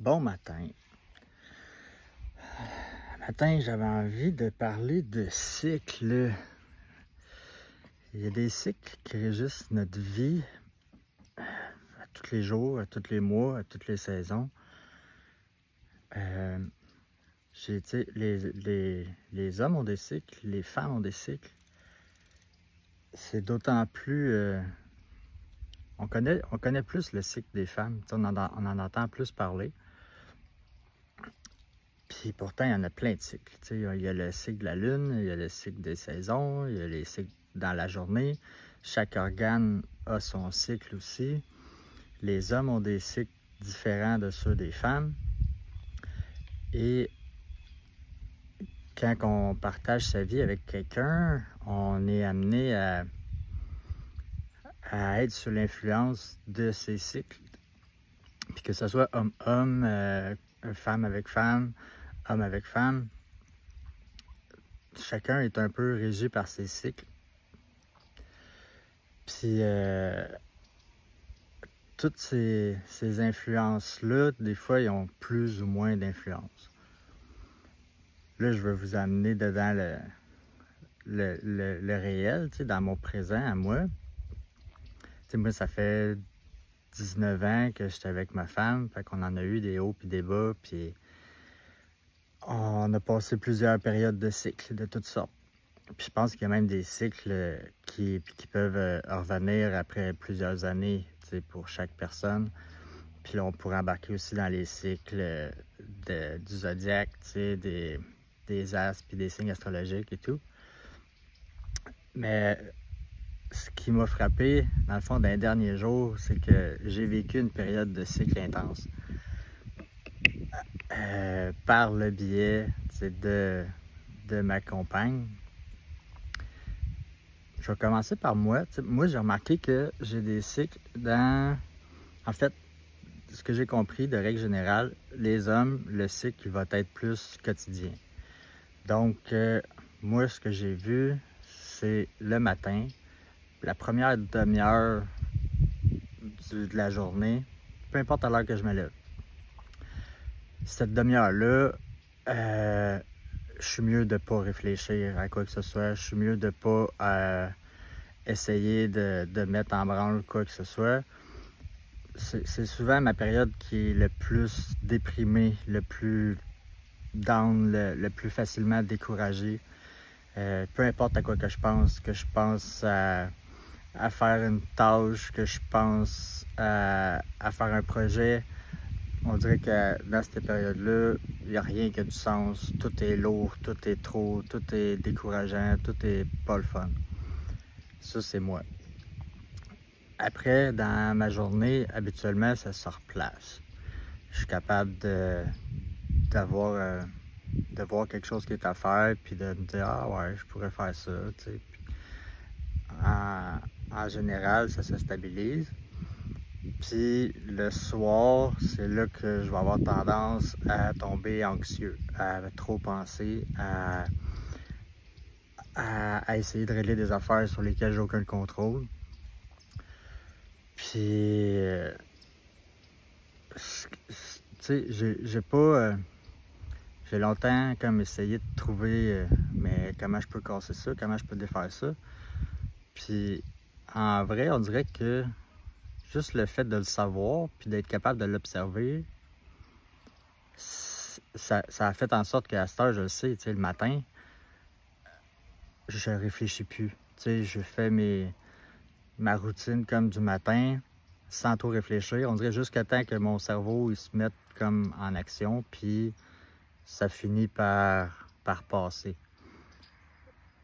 Bon matin. Matin, j'avais envie de parler de cycles. Il y a des cycles qui régissent notre vie à tous les jours, à tous les mois, à toutes les saisons. Les hommes ont des cycles, les femmes ont des cycles. C'est d'autant plus... on connaît plus le cycle des femmes. On en entend plus parler. Puis pourtant, il y en a plein de cycles. Il y a le cycle de la lune, il y a le cycle des saisons, il y a les cycles dans la journée. Chaque organe a son cycle aussi. Les hommes ont des cycles différents de ceux des femmes. Et quand on partage sa vie avec quelqu'un, on est amené à être sous l'influence de ces cycles. Puis que ce soit homme-homme, femme avec femme, homme avec femme, chacun est un peu régi par ses cycles. Puis toutes ces influences-là, des fois, ils ont plus ou moins d'influence. Là, je veux vous amener dedans le réel, dans mon présent à moi. Moi, ça fait 19 ans que j'étais avec ma femme, fait qu'on en a eu des hauts puis des bas, puis on a passé plusieurs périodes de cycles de toutes sortes. Puis je pense qu'il y a même des cycles qui peuvent revenir après plusieurs années pour chaque personne. Puis là, on pourrait embarquer aussi dans les cycles du zodiaque, des astres puis des signes astrologiques et tout. Mais ce qui m'a frappé, dans le fond, dans les derniers jours, c'est que j'ai vécu une période de cycle intense. Par le biais de ma compagne. Je vais commencer par moi. Moi, j'ai remarqué que j'ai des cycles dans... En fait, ce que j'ai compris, de règle générale, les hommes, le cycle va être plus quotidien. Donc, moi, ce que j'ai vu, c'est le matin, la première demi-heure de la journée, peu importe à l'heure que je me lève. Cette demi-heure-là, je suis mieux de ne pas réfléchir à quoi que ce soit. Je suis mieux de ne pas essayer de mettre en branle quoi que ce soit. C'est souvent ma période qui est le plus déprimée, le plus down, le plus facilement découragé. Peu importe à quoi que je pense à faire une tâche, que je pense à faire un projet. On dirait que dans cette période-là, il n'y a rien qui a du sens. Tout est lourd, tout est trop, tout est décourageant, tout est pas le fun. Ça, c'est moi. Après, dans ma journée, habituellement, ça se replace. Je suis capable de voir quelque chose qui est à faire, puis de me dire « Ah ouais, je pourrais faire ça. » En général, ça se stabilise. Puis le soir, c'est là que je vais avoir tendance à tomber anxieux, à trop penser, à essayer de régler des affaires sur lesquelles j'ai aucun contrôle. Puis, tu sais, j'ai longtemps comme essayé de trouver, mais comment je peux casser ça, comment je peux défaire ça. Puis, en vrai, on dirait que juste le fait de le savoir, puis d'être capable de l'observer, ça a fait en sorte qu'à cette heure, je le sais, le matin, je réfléchis plus. Je fais ma routine comme du matin, sans trop réfléchir. On dirait jusqu'à temps que mon cerveau il se mette comme en action, puis ça finit par passer.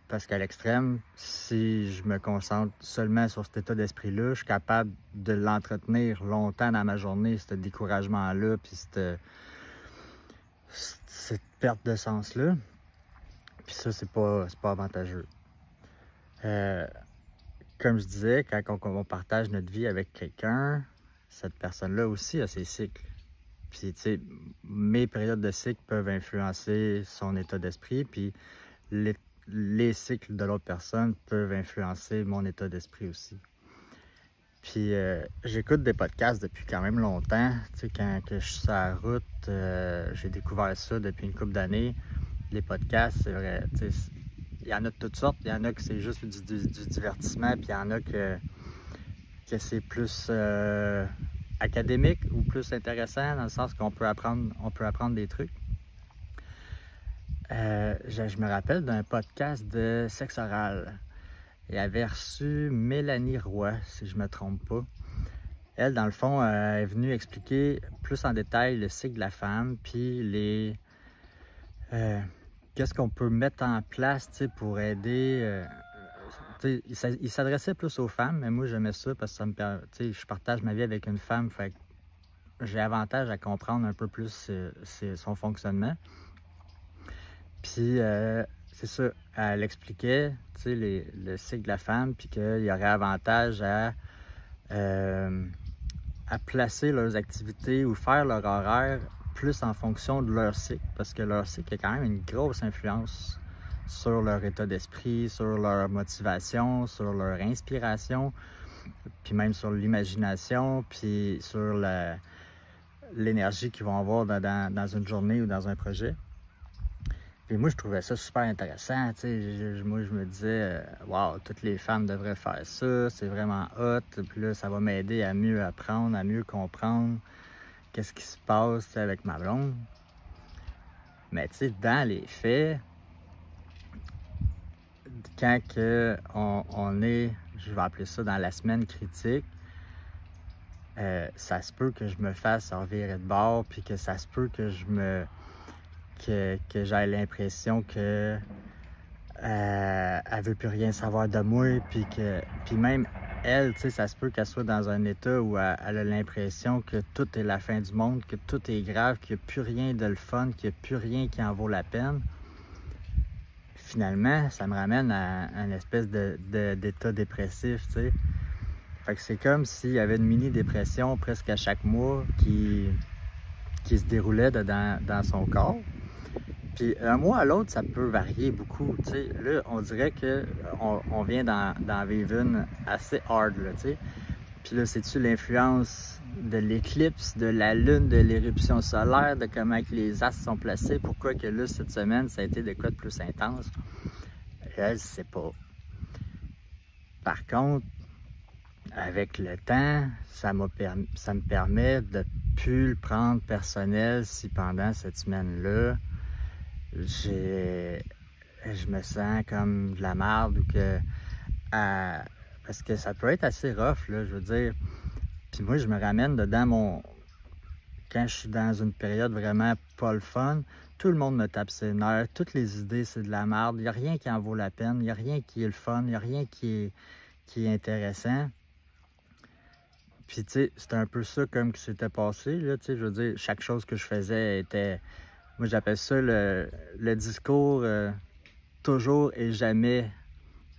Parce qu'à l'extrême, si je me concentre seulement sur cet état d'esprit-là, je suis capable de l'entretenir longtemps dans ma journée, ce découragement-là, puis cette perte de sens-là. Puis ça, c'est pas avantageux. Comme je disais, quand on partage notre vie avec quelqu'un, cette personne-là aussi a ses cycles. Puis, tu sais, mes périodes de cycle peuvent influencer son état d'esprit, puis les cycles de l'autre personne peuvent influencer mon état d'esprit aussi. Puis j'écoute des podcasts depuis quand même longtemps. Tu sais, quand que je suis sur la route, j'ai découvert ça depuis une couple d'années. Les podcasts, c'est vrai, tu sais, il y en a de toutes sortes. Il y en a que c'est juste du divertissement, puis il y en a que c'est plus académique ou plus intéressant, dans le sens qu'on peut apprendre des trucs. Je me rappelle d'un podcast de sexe oral. Il avait reçu Mélanie Roy, si je ne me trompe pas. Elle, dans le fond, est venue expliquer plus en détail le cycle de la femme, puis qu'est-ce qu'on peut mettre en place pour aider. Il s'adressait plus aux femmes, mais moi j'aimais ça parce que ça me permet, je partage ma vie avec une femme, fait que j'ai avantage à comprendre un peu plus son fonctionnement. Puis c'est ça, elle expliquait le cycle de la femme, puis qu'il y aurait avantage à placer leurs activités ou faire leur horaire plus en fonction de leur cycle, parce que leur cycle a quand même une grosse influence sur leur état d'esprit, sur leur motivation, sur leur inspiration, puis même sur l'imagination, puis sur l'énergie qu'ils vont avoir dans une journée ou dans un projet. Puis moi, je trouvais ça super intéressant, moi, je me disais, wow, toutes les femmes devraient faire ça, c'est vraiment hot, puis là, ça va m'aider à mieux apprendre, à mieux comprendre qu'est-ce qui se passe avec ma blonde. Mais dans les faits, quand on est, je vais appeler ça dans la semaine critique, ça se peut que je me fasse revirer de bord, puis que ça se peut que que j'ai l'impression que elle veut plus rien savoir de moi, puis même elle, ça se peut qu'elle soit dans un état où elle a l'impression que tout est la fin du monde, que tout est grave, qu'il n'y a plus rien de le fun, qu'il n'y a plus rien qui en vaut la peine. Finalement, ça me ramène à une espèce d'état dépressif, Fait que c'est comme s'il y avait une mini-dépression presque à chaque mois qui se déroulait dans son corps. Puis un mois à l'autre, ça peut varier beaucoup, Là, on dirait qu'on vient d'en vivre une assez hard, Puis là, c'est-tu l'influence de l'éclipse, de la lune, de l'éruption solaire, de comment que les astres sont placés? Pourquoi que là, cette semaine, ça a été de quoi de plus intense? Je ne sais pas. Par contre, avec le temps, ça me permet de ne plus le prendre personnel si pendant cette semaine-là, je me sens comme de la merde ou que... parce que ça peut être assez rough, là, je veux dire. Puis moi, je me ramène dedans quand je suis dans une période vraiment pas le fun, tout le monde me tape ses nerfs, toutes les idées, c'est de la merde. Il n'y a rien qui en vaut la peine, il n'y a rien qui est le fun, il n'y a rien qui est intéressant. Puis, c'était un peu ça comme qui s'était passé, là, je veux dire, chaque chose que je faisais était... Moi, j'appelle ça le discours toujours et jamais.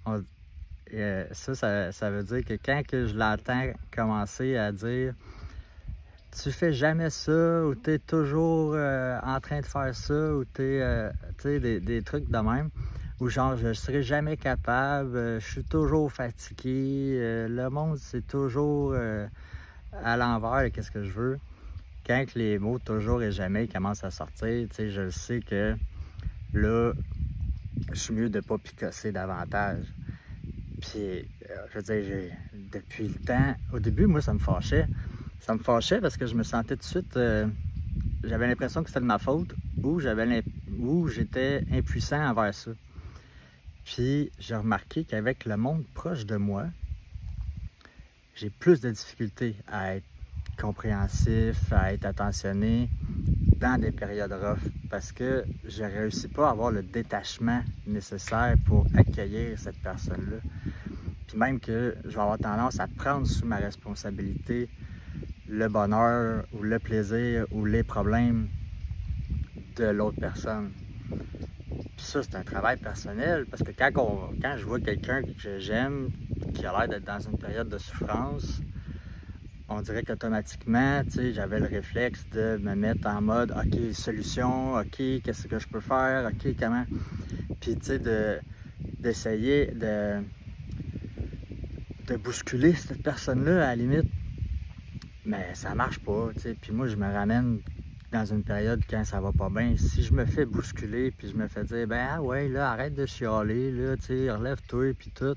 Ça veut dire que quand que je l'entends commencer à dire « Tu fais jamais ça » ou « Tu es toujours en train de faire ça » ou « tu sais, des trucs de même. Ou genre « Je serai jamais capable, je suis toujours fatigué, le monde c'est toujours à l'envers, qu'est-ce que je veux. » Quand les mots « toujours et jamais » commencent à sortir, je sais que là, je suis mieux de ne pas picosser davantage. Puis, je veux dire, depuis le temps, au début, moi, ça me fâchait. Ça me fâchait parce que je me sentais tout de suite, j'avais l'impression que c'était de ma faute ou j'étais impuissant envers ça. Puis, j'ai remarqué qu'avec le monde proche de moi, j'ai plus de difficultés à être compréhensif, à être attentionné dans des périodes rough parce que je ne réussis pas à avoir le détachement nécessaire pour accueillir cette personne-là. Puis même que je vais avoir tendance à prendre sous ma responsabilité le bonheur ou le plaisir ou les problèmes de l'autre personne. Puis ça, c'est un travail personnel parce que quand je vois quelqu'un que j'aime qui a l'air d'être dans une période de souffrance, on dirait qu'automatiquement, j'avais le réflexe de me mettre en mode « OK, solution, OK, qu'est-ce que je peux faire, OK, comment... » Puis, d'essayer de de bousculer cette personne-là, à la limite. Mais ça marche pas, tu sais. Puis moi, je me ramène dans une période quand ça va pas bien. Si je me fais bousculer, puis je me fais dire, ben ah ouais, là, arrête de chialer, là, tu sais, relève-toi, puis tout.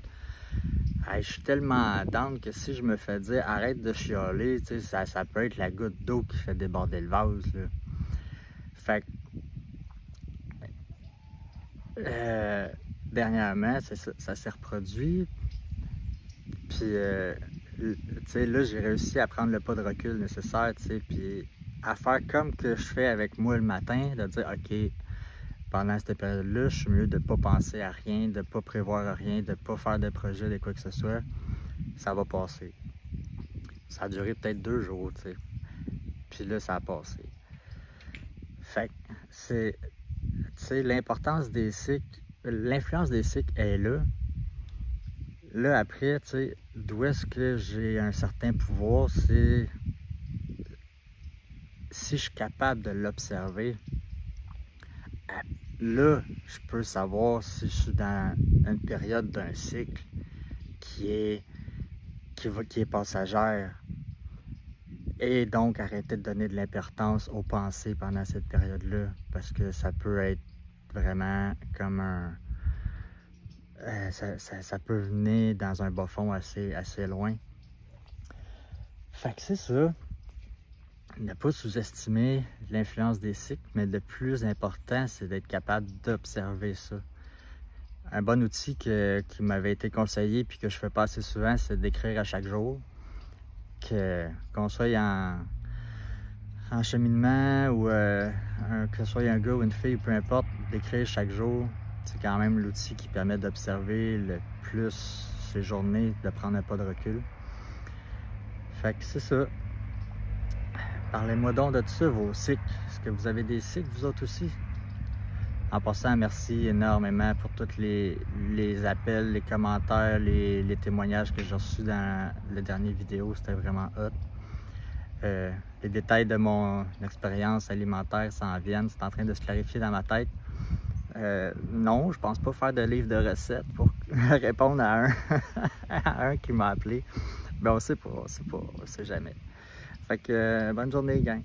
Hey, je suis tellement down que si je me fais dire, arrête de chialer, tu sais, ça peut être la goutte d'eau qui fait déborder le vase, là. Fait que, dernièrement, ça s'est reproduit. Puis, tu sais, là, j'ai réussi à prendre le pas de recul nécessaire, tu sais, puis à faire comme que je fais avec moi le matin, de dire, OK, pendant cette période-là, je suis mieux de ne pas penser à rien, de ne pas prévoir à rien, de ne pas faire de projet, de quoi que ce soit. Ça va passer. Ça a duré peut-être 2 jours, tu sais. Puis là, ça a passé. Fait que c'est, tu sais, l'importance des cycles, l'influence des cycles est là. Là, après, tu sais, d'où est-ce que j'ai un certain pouvoir, c'est si je suis capable de l'observer, là, je peux savoir si je suis dans une période d'un cycle qui est passagère. Et donc, arrêter de donner de l'importance aux pensées pendant cette période-là, parce que ça peut être vraiment comme un... ça peut venir dans un bas fond assez loin. Fait que c'est ça. Ne pas sous-estimer l'influence des cycles, mais le plus important, c'est d'être capable d'observer ça. Un bon outil qui m'avait été conseillé puis que je fais pas assez souvent, c'est d'écrire à chaque jour. Qu'on soit en cheminement ou que ce soit un gars ou une fille, peu importe, d'écrire chaque jour, c'est quand même l'outil qui permet d'observer le plus ces journées, de prendre un pas de recul. Fait que c'est ça. Parlez-moi donc de tout ça, vos cycles. Est-ce que vous avez des cycles, vous autres aussi? En passant, merci énormément pour tous les appels, les commentaires, les témoignages que j'ai reçus dans la dernière vidéo. C'était vraiment hot. Les détails de mon expérience alimentaire s'en viennent. C'est en train de se clarifier dans ma tête. Non, je pense pas faire de livre de recettes pour répondre à un qui m'a appelé. Ben on sait pas, on sait jamais. Fait que bonne journée, gang.